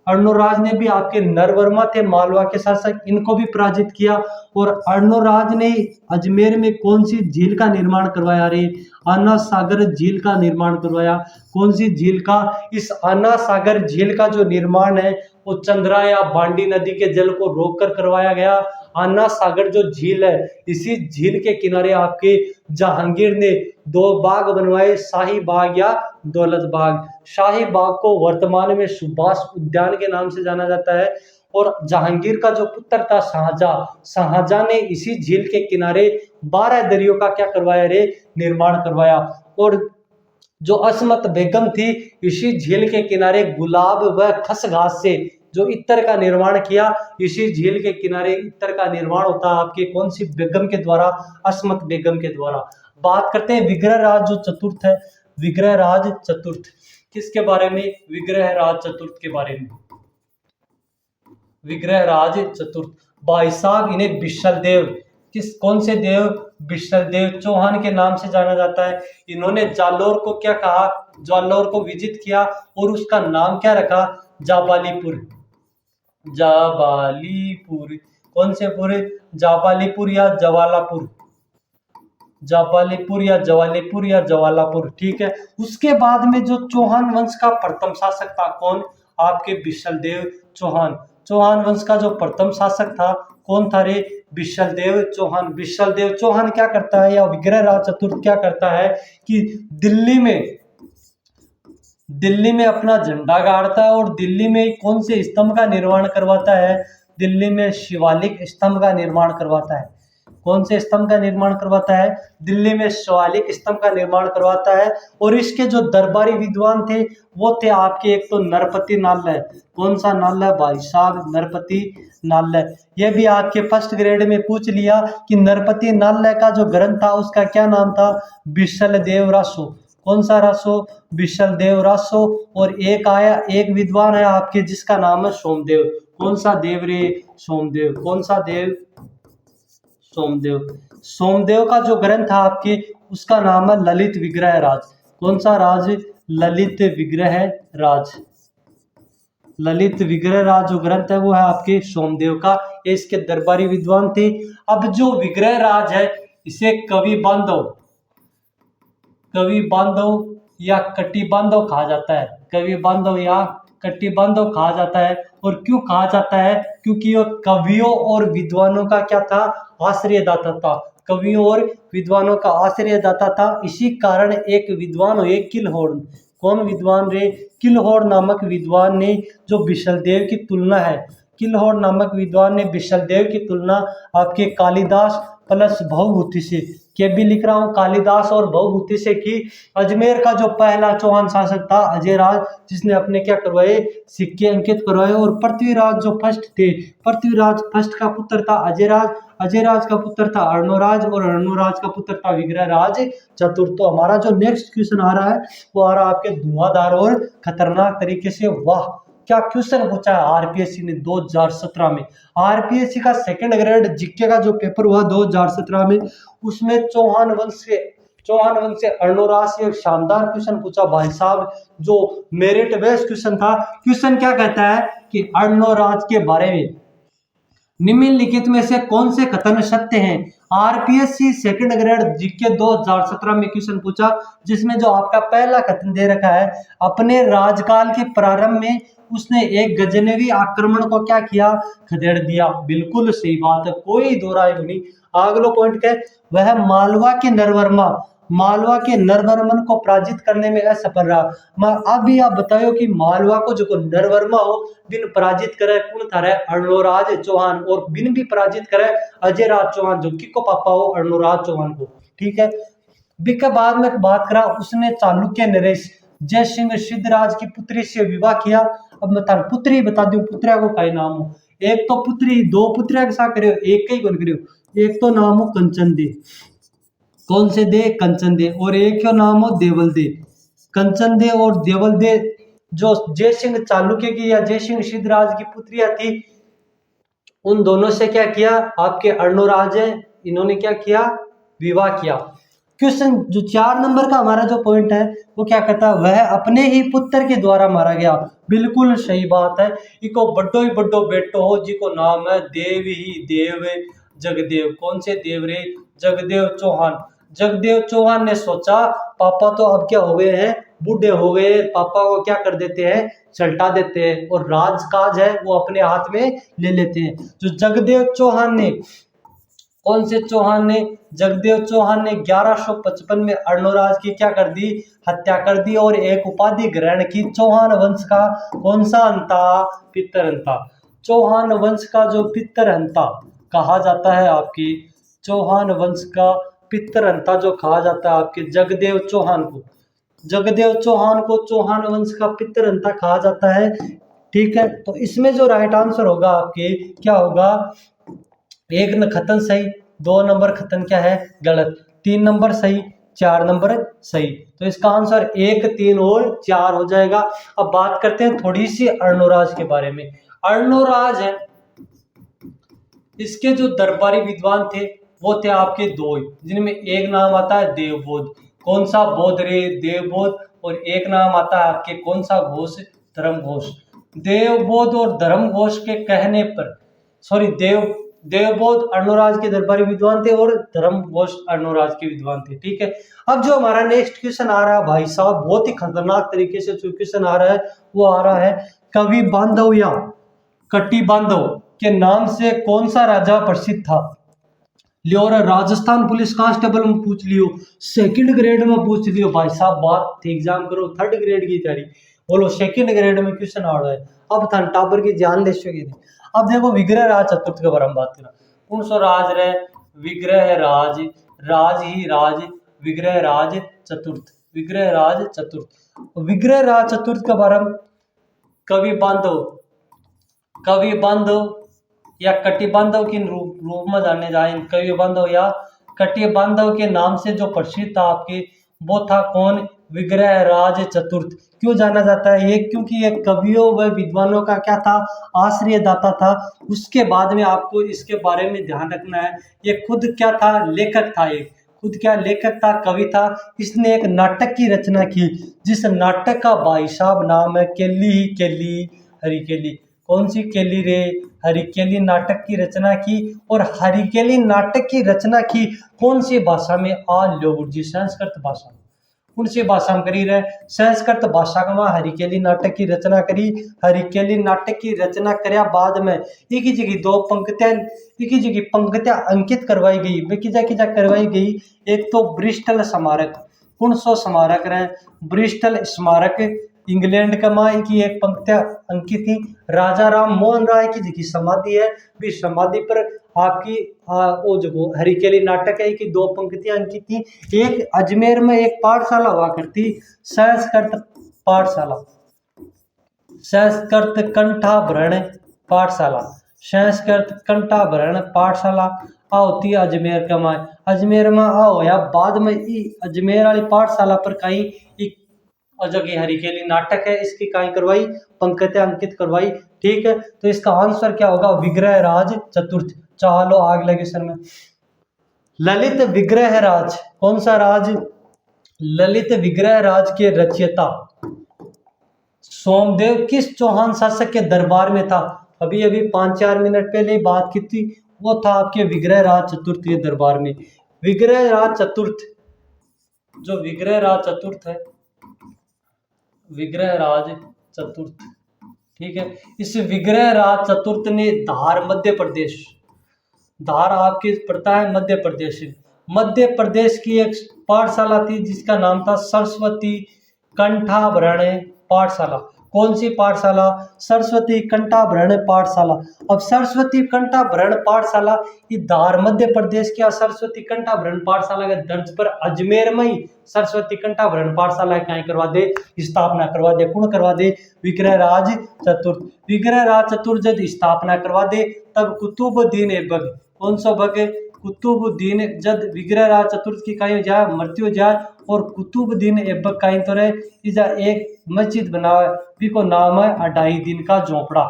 अर्णोराज ने भी आपके नरवर्मा थे मालवा के शासक, इनको भी पराजित किया। और अर्णोराज ने अजमेर में कौन सी झील का निर्माण करवाया रे, आना सागर झील का निर्माण करवाया। कौन सी झील का, इस आना सागर झील का जो निर्माण है वो चंद्रा या बांडी नदी के जल को रोककर करवाया गया। आना सागर जो झील है, इसी झील के किनारे आपके जहांगीर ने दो बाग बनवाए, शाही बाग या दौलत बाग। शाही बाग को वर्तमान में सुभाष उद्यान के नाम से जाना जाता है। और जहांगीर का जो पुत्र था शाहजहां, शाहजहां ने इसी झील के किनारे 12 दरियों का क्या करवाया रे, निर्माण करवाया। और जो असमत बेगम थी, इसी झील के किनारे गुलाब व खस घास से जो इत्र का निर्माण किया। इसी झील के किनारे इत्र का निर्माण होता है आपके कौन सी बेगम के द्वारा, असमत बेगम के द्वारा। बात करते हैं विग्रह राज जो चतुर्थ है, विग्रह राज चतुर्थ किसके बारे में, विग्रह राज चतुर्थ के बारे में। विग्रह राज चतुर्थ, भाई साहब इन्हें विशल देव, किस कौन से देव, विशल देव चौहान के नाम से जाना जाता है। इन्होंने जालौर को क्या कहा, जालौर को विजित किया और उसका नाम क्या रखा, जाबालीपुर। जाबालीपुर, कौन से पुर, जाबालीपुर या जवालापुर, जाबालीपुर या जवालीपुर या जवालापुर, ठीक है। उसके बाद में जो चौहान वंश का प्रथम शासक था कौन, आपके विशल देव चौहान। चौहान वंश का जो प्रथम शासक था कौन था रे, विशल देव चौहान। विशल देव चौहान क्या करता है, या विग्रह राज चतुर्थ क्या करता है कि दिल्ली में अपना झंडा गाड़ता है और दिल्ली में कौन से स्तंभ का निर्माण करवाता है, दिल्ली में शिवालिक स्तंभ का निर्माण करवाता है। कौन से स्तंभ का निर्माण करवाता है, दिल्ली में शिवालिक स्तंभ का निर्माण करवाता है। और इसके जो दरबारी विद्वान थे वो थे आपके, एक तो नरपति नालय, कौन सा नालय भाई साहब, नरपति नालय। ये भी आपके फर्स्ट ग्रेड में पूछ लिया कि नरपति नालय का जो ग्रंथ था उसका क्या नाम था, विशल देव रासो। कौन सा रासो, विशल देव रासो। और एक विद्वान है आपके जिसका नाम है सोमदेव। कौन सा देव रे, सोमदेव। कौन सा देव, सोमदेव। सोमदेव का जो ग्रंथ था आपके उसका नाम है ललित विग्रह राज। कौन सा राज, ललित विग्रह राज। ललित विग्रह राज जो ग्रंथ है वो है आपके सोमदेव का, ये इसके दरबारी विद्वान थे। अब जो विग्रह राज है इसे कवि बांधव या कटी बांधव कहा जाता है, कवि बांधव या कटी बांधव कहा जाता है। और क्यों कहा जाता है, क्योंकि ये कवियों और विद्वानों का क्या था, आश्रयदाता था। कवियों और विद्वानों का आश्रयदाता था। इसी कारण एक विद्वान हुए किलहोर्न। कौन विद्वान रे, किलहोर्न नामक विद्वान ने जो विशलदेव की तुलना है, किलहोर्न नामक विद्वान ने विशलदेव की तुलना आपके कालिदास प्लस भवभूति से, के भी लिख रहा हूँ, कालिदास और भवभूति से की। अजमेर का जो पहला चौहान शासक था अजय राज, जिसने अपने क्या करवाए, सिक्के अंकित करवाए। और पृथ्वीराज जो फर्स्ट थे, पृथ्वीराज फर्स्ट का पुत्र था अजय राज, अजय राज का पुत्र था अर्णोराज और अर्णोराज का पुत्र था विग्रह राज चतुर्थ। तो हमारा जो नेक्स्ट क्वेश्चन आ रहा है वो आ रहा है आपके धुआंधार और खतरनाक तरीके से। वाह क्या क्वेश्चन पूछा है आरपीएससी ने 2017 में। आरपीएससी का सेकंड ग्रेड जीके का जो पेपर हुआ 2017 में, उसमें चौहान वंश से अर्णोराज से एक शानदार क्वेश्चन पूछा भाई साहब, जो मेरिट बेस्ड क्वेश्चन था। क्वेश्चन क्या कहता है कि अर्णोराज के बारे में निम्नलिखित में से कौन से कथन सत्य हैं। आरपीएससी सेकंड ग्रेड जीके 2017 में क्वेश्चन पूछा, जिसमें जो आपका पहला कथन दे रखा है, अपने राजकाल के प्रारंभ में उसने एक गजनवी आक्रमण को क्या किया, खदेड़ दिया। बिल्कुल सही बात है, कोई दो राय नहीं। अगला पॉइंट क्या है, वह मालवा के नरवर्मा, मालवा के नरवर्मन को पराजित करने में असफल रहा। अभी आप बताओ कि मालवा को जो नरवर्मा हो बिन पराजित करे कौन था? अर्णोराज चौहान। और बिन भी पराजित करे अजय राज चौहान, जो कि को पापा हो अर्णोराज चौहान को। ठीक है। बिका बाद में बात करा, उसने चालुक्य नरेश जय सिंह सिद्धराज की पुत्री से विवाह किया। अब मैं तार पुत्री बता दूं, पुत्रिया को कई नाम हो। एक तो पुत्री, दो पुत्रिया के साथ करियो, एक ही कौन करियो। एक तो नाम हो कंचन दे, कौन से दे? कंचन दे। और एक का नाम हो देवल दे। कंचन दे और देवल दे जो जय सिंह चालुक्य की या जय सिंह सिद्धराज की पुत्रियां थी, उन दोनों से क्या किया? आपके अर्णोराज है, इन्होंने क्या किया? विवाह किया। क्वेश्चन जो 4 नंबर का हमारा जो पॉइंट है वो क्या कहता है? वह अपने ही पुत्र के द्वारा मारा गया। बिल्कुल सही बात है। इको बड्डो ही बड्डो बेटो हो जिको नाम है देव ही देव जगदेव। कौन से देव रे? जगदेव चौहान। जगदेव चौहान ने सोचा पापा तो अब क्या हो गए हैं? बूढ़े हो गए, पापा को क्या कर देते हैं? सल्टा देते हैं और राजकाज है वो अपने हाथ में ले लेते हैं। जो जगदेव चौहान ने, कौन से चौहान ने? जगदेव चौहान ने 1155 में अर्णोराज की क्या कर दी? हत्या कर दी और एक उपाधि ग्रहण की, चौहान वंश का कौन सा अंता? पितरहंता। चौहान वंश का जो पितरहंता कहा जाता है आपकी, चौहान वंश का पितरहंता जो कहा जाता है आपके जगदेव चौहान को, जगदेव चौहान को चौहान वंश का पितरहंता कहा जाता है। ठीक है। तो इसमें जो राइट आंसर होगा आपके क्या होगा? 1 न खतन सही, 2 नंबर खतन क्या है? गलत, 3 नंबर सही, 4 नंबर सही। तो इसका आंसर 1, 3 और 4 हो जाएगा। अब बात करते हैं थोड़ी सी अर्णोराज के बारे में। अर्णोराज है, इसके जो दरबारी विद्वान थे वो थे आपके 2, जिनमें एक नाम आता है देवबोध। कौन सा बोध रे? देवबोध। और एक नाम आता है आपके कौन सा घोष? धर्म घोष। देवबोध और धर्म घोष के कहने पर, सॉरी, देवबोध अर्णोराज के दरबारी विद्वान थे और धर्म घोष अर्णोराज के विद्वान थे। ठीक है। अब जो हमारा नेक्स्ट क्वेश्चन आ रहा है भाई साहब, बहुत ही खतरनाक तरीके से जो क्वेश्चन आ रहा है वो आ रहा है, कवि बांधव या कट्टी बांधव के नाम से कौन सा राजा प्रसिद्ध था? लियो, और राजस्थान पुलिस कांस्टेबल में पूछ लियो, सेकंड ग्रेड में पूछ लियो, भाई साहब बात एग्जाम करो, 3rd ग्रेड की तैयारी बोलो, सेकंड ग्रेड में क्वेश्चन आ रहा है। अब था टाबर की जान ले सके। अब देखो विग्रह राज चतुर्थ के बारे में बात करा। कौन सो राज रहे? विग्रह राज, राज ही राज, विग्रह राज चतुर्थ, विग्रह राज चतुर्थ। विग्रह राज चतुर्थ के बारे में कवि बांधव, कवि बांधव या कटि बांधव के रूप में जाने जाए, कवि बांधव या कटि बांधव के नाम से जो प्रसिद्ध था आपके, वो था कौन? विग्रह राज चतुर्थ। क्यों जाना जाता है ये? क्योंकि ये कवियों व विद्वानों का क्या था? आश्रय दाता था। उसके बाद में आपको इसके बारे में ध्यान रखना है, ये खुद क्या था? लेखक था। ये खुद क्या लेखक था? कवि था। इसने एक नाटक की रचना की, जिस नाटक का भाई साहब नाम है केली ही केली हरिकेली। कौन सी केली रे? हरिकेली नाटक की रचना की। और हरिकेली नाटक की रचना की कौन सी भाषा में? लोग जी संस्कृत भाषा। कौन सी भाषा में करी रहे? संस्कृत भाषा में हरिकेली नाटक की रचना करी। हरिकेली नाटक की रचना करया बाद में एक ही जगह 2 पंक्तियां, एक ही जगह पंक्तियां अंकित करवाई गई। वे किजा किजा करवाई गई? एक तो ब्रिस्टल स्मारक। कौन सो स्मारक रहे? ब्रिस्टल स्मारक इंग्लैंड का माँ की एक पंक्तियां अंकित थी। राजा राम मोहन राय की जिसकी समाधि है, भी समाधि पर आपकी वो जो हरिकेली नाटक है की 2 पंक्तियां अंकित थी। एक अजमेर में एक पाठशाला हुआ करती, संस्कृत पाठशाला, संस्कृत कंठाभरण पाठशाला, संस्कृत कंठाभरण पाठशाला आ होती है अजमेर का माँ। अजमेर में आओ या बाद में अजमेर वाली पाठशाला पर कहीं जगह हरिकेली नाटक है, इसकी कहीं करवाई पंक्तियां अंकित करवाई। ठीक है। तो इसका आंसर क्या होगा? विग्रह राज चतुर्थ। चलो अगले क्वेश्चन में, ललित विग्रह राज कौन सा राज? ललित विग्रह राज के रचयिता सोमदेव किस चौहान शासक के दरबार में था? अभी अभी 5-4 मिनट पहले बात की थी, वो था आपके विग्रह राज चतुर्थ के दरबार में। विग्रह राज चतुर्थ, जो विग्रह राज चतुर्थ है, विग्रह राज चतुर्थ, ठीक है, इस विग्रह राज चतुर्थ ने धार मध्य प्रदेश, धार आपकी पड़ता है मध्य प्रदेश, मध्य प्रदेश की एक पाठशाला थी जिसका नाम था सरस्वती कंठाभरण पाठशाला। कौन सी पाठशाला? सरस्वती कंठाभरण पाठशाला। अब सरस्वती कंठाभरण पाठशाला ये धार मध्य प्रदेश के सरस्वती कंठाभरण पाठशाला के दर्ज पर अजमेर में ही सरस्वती कंठाभरण पाठशाला क्या करवा दे, स्थापना करवा दे। कौन करवा दे? विग्रहराज चतुर्थ। विग्रहराज चतुर्थ जब स्थापना करवा दे तब कुतुबुद्दीन ऐबक, कौन सा बग? कुतुबुद्दीन जब विग्रहराज चतुर्थ की कहीं जाए मृत्यु जाए और कुतुबुद्दीन ऐबक कहीं तो रहे इजा एक मस्जिद बनावा को नाम है अढ़ाई दिन का झोपड़ा।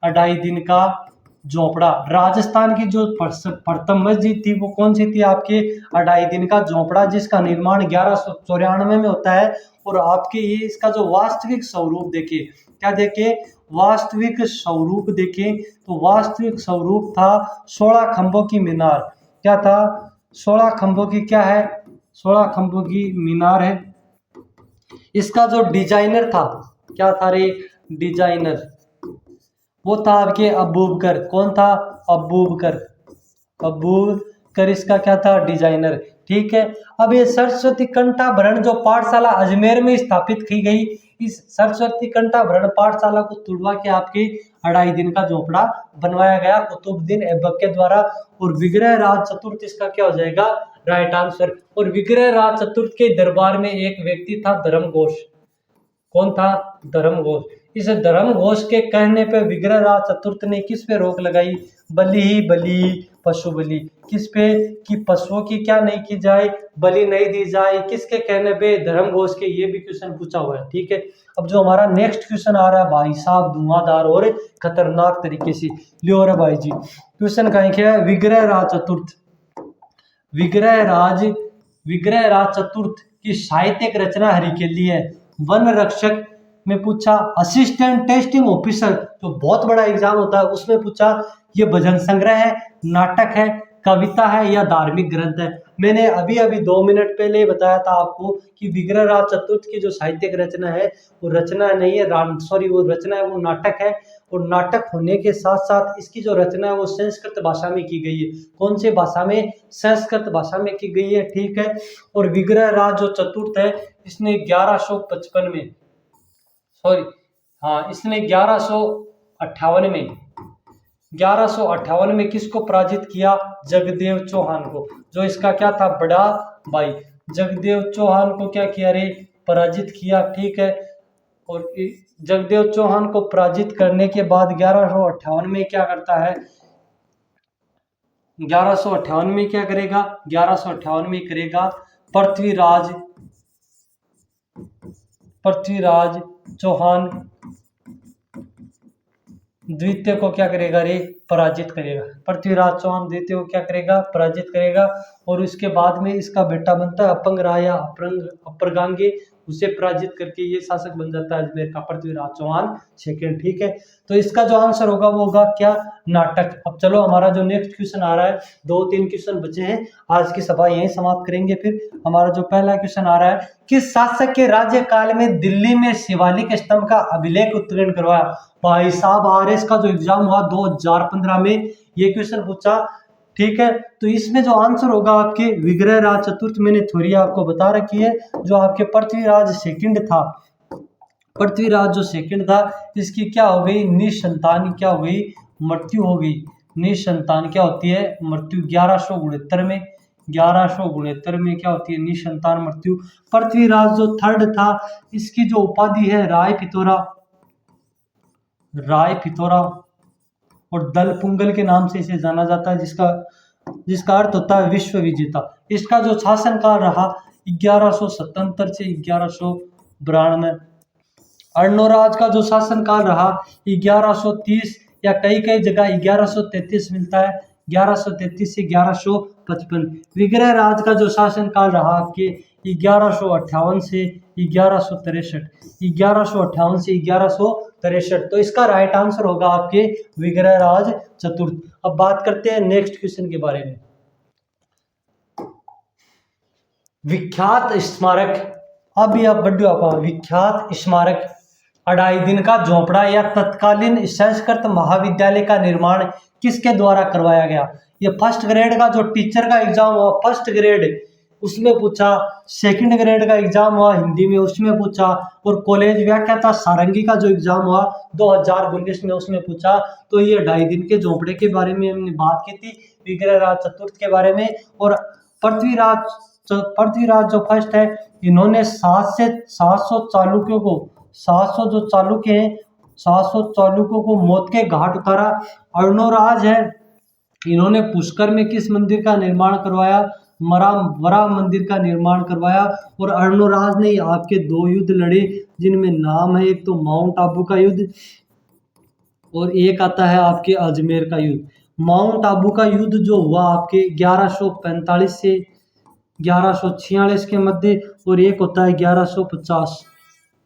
अढ़ाई दिन का झोपड़ा। राजस्थान की जो प्रथम मस्जिद थी वो कौन सी थी आपके? अढ़ाई दिन का झोपड़ा, जिसका निर्माण 1194 में होता है। और आपके ये इसका जो वास्तविक स्वरूप देखे, क्या देखे? वास्तविक स्वरूप देखे तो वास्तविक स्वरूप था 16 खंभों की मीनार। क्या था? 16 खंभों की क्या है? 16 खंभों की मीनार है। इसका जो डिजाइनर था, क्या था रे? डिजाइनर वो था आपके अबूबकर। कौन था? अबूबकर। अबूबकर इसका क्या था? डिजाइनर। ठीक है। अब ये सरस्वती कंठाभरण जो पाठशाला अजमेर में स्थापित की गई, इस सरस्वती कंठाभरण पाठशाला को तुड़वा के आपके अढ़ाई दिन का झोपड़ा बनवाया गया कुतुबुद्दीन ऐबक के द्वारा। और विग्रहराज चतुर्थ इसका क्या हो जाएगा? Right answer. और विग्रहराज चतुर्थ के दरबार में एक व्यक्ति था धर्मघोष। कौन था? धर्मघोष। इस धर्मघोष के कहने पे विग्रहराज चतुर्थ ने किस पे रोक लगाई? बलि ही बलि पशु बलि। किस पे? कि पशुओं की क्या नहीं की जाए? बलि नहीं दी जाए। किसके कहने पे? धर्मघोष के। ये भी क्वेश्चन पूछा हुआ है। ठीक है। अब जो हमारा नेक्स्ट क्वेश्चन आ रहा है भाई साहब, धुआंधार और खतरनाक तरीके से लियो रे भाई जी। क्वेश्चन कहीं क्या है? विग्रहराज चतुर्थ, विग्रहराज चतुर्थ की साहित्यिक रचना हरिकेली है। वन रक्षक में पूछा, असिस्टेंट टेस्टिंग ऑफिसर जो बहुत बड़ा एग्जाम होता है उसमें पूछा, ये भजन संग्रह है, नाटक है, कविता है या धार्मिक ग्रंथ है। मैंने अभी 2 मिनट पहले बताया था आपको कि विग्रहराज चतुर्थ की जो साहित्यिक रचना है वो रचना नहीं है, सॉरी वो रचना है, वो नाटक है। और नाटक होने के साथ साथ इसकी जो रचना है वो संस्कृत भाषा में की गई है। कौन सी भाषा में? संस्कृत भाषा में की गई है। ठीक है। और विग्रहराज जो चतुर्थ है इसने 1155 में, सॉरी हाँ, इसने 1158 में किसको पराजित किया? जगदेव चौहान को, जो इसका क्या था? बड़ा भाई। जगदेव चौहान को क्या किया रे? पराजित किया। ठीक है। और जगदेव चौहान को पराजित करने के बाद 1158 में क्या करता है? 1158 में क्या करेगा? 1158 में करेगा पृथ्वीराज चौहान द्वितीय को क्या करेगा रे? पराजित करेगा। पृथ्वीराज चौहान द्वितीय को क्या करेगा? पराजित करेगा। और उसके बाद में इसका बेटा बनता है अपंग राया अपरगांगे, उसे पराजित करके ये शासक बन जाता है अजमेर का पृथ्वीराज चौहान सेकंड। ठीक है। तो इसका जो आंसर होगा वो होगा क्या? नाटक। अब चलो हमारा जो नेक्स्ट क्वेश्चन आ रहा है, 2-3 क्वेश्चन बचे हैं, आज की सभा यहीं समाप्त करेंगे। फिर हमारा जो पहला क्वेश्चन आ रहा है, किस शासक के राज्यकाल में दिल्ली में शिवालिक स्तंभ का अभिलेख उत्कीर्ण करवाया? भाई साहब आरएस का जो एग्जाम हुआ 2015 में ये क्वेश्चन पूछा। ठीक है। तो इसमें जो आंसर होगा आपके विग्रहराज चतुर्थ, मैंने थ्योरी आपको बता रखी है। जो आपके पृथ्वीराज सेकंड था, पृथ्वीराज जो सेकंड था इसकी क्या हो गई? निसंतान क्या हो गई? मृत्यु हो गई। निसंतान क्या होती है? मृत्यु। 1169 में, 1169 में क्या होती है? निसंतान मृत्यु। पृथ्वीराज जो थर्ड था इसकी जो उपाधि है राय पिथौरा और दल पुंगल के नाम से इसे जाना जाता है, जिसका अर्थ होता है विश्व विजेता। इसका जो शासनकाल रहा 1177 से 1192। अर्णोराज का जो शासनकाल रहा 1130 या कई जगह 1133 मिलता है, 1133 से 1155। विग्रहराज का जो शासनकाल रहा आपके 1158 से 1163, 1158 से 1163। तो इसका राइट आंसर होगा आपके विग्रहराज चतुर्थ। अब बात करते हैं नेक्स्ट क्वेश्चन के बारे में। विख्यात स्मारक, अभी आप बढ़िया आप विख्यात स्मारक अढ़ाई दिन का झोपड़ा या तत्कालीन संस्कृत महाविद्यालय का निर्माण किसके द्वारा करवाया गया? ये फर्स्ट ग्रेड का जो टीचर का एग्जाम हुआ फर्स्ट ग्रेड उसमें पूछा, सेकंड ग्रेड का एग्जाम हुआ हिंदी में उसमें पूछा, और कॉलेज व्याख्याता सारंगी का जो एग्जाम हुआ 2019 में उसमें पूछा। तो ये 2.5 दिन के झोंपड़े के बारे में हमने बात की थी, विग्रहराज चतुर्थ के बारे में। और पृथ्वीराज जो फर्स्ट है, इन्होंने 700 चालुक्यों को 700 जो चालुक्य हैं 700 चालुक्यों को मौत के घाट उतारा। अर्णोराज है, इन्होंने पुष्कर में किस मंदिर का निर्माण करवाया? वराह मंदिर का निर्माण करवाया। और अर्णोराज ने आपके 2 युद्ध लड़े, जिनमें नाम है एक तो माउंट आबू का युद्ध और एक आता है आपके अजमेर का युद्ध। माउंट आबू का युद्ध जो हुआ आपके 1145 से 1146 के मध्य, और एक होता है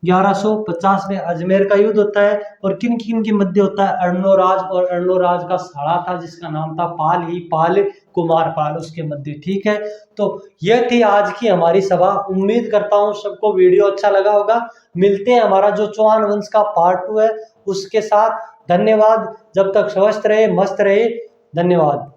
1150 में अजमेर का युद्ध होता है। और किन किन के मध्य होता है? अर्णोराज और अर्णोराज का साला था जिसका नाम था पाल कुमार पाल, उसके मध्य। ठीक है, तो यह थी आज की हमारी सभा। उम्मीद करता हूँ सबको वीडियो अच्छा लगा होगा। मिलते हैं हमारा जो चौहान वंश का पार्ट 2 है उसके साथ। धन्यवाद, जब तक स्वस्थ रहे मस्त रहे, धन्यवाद।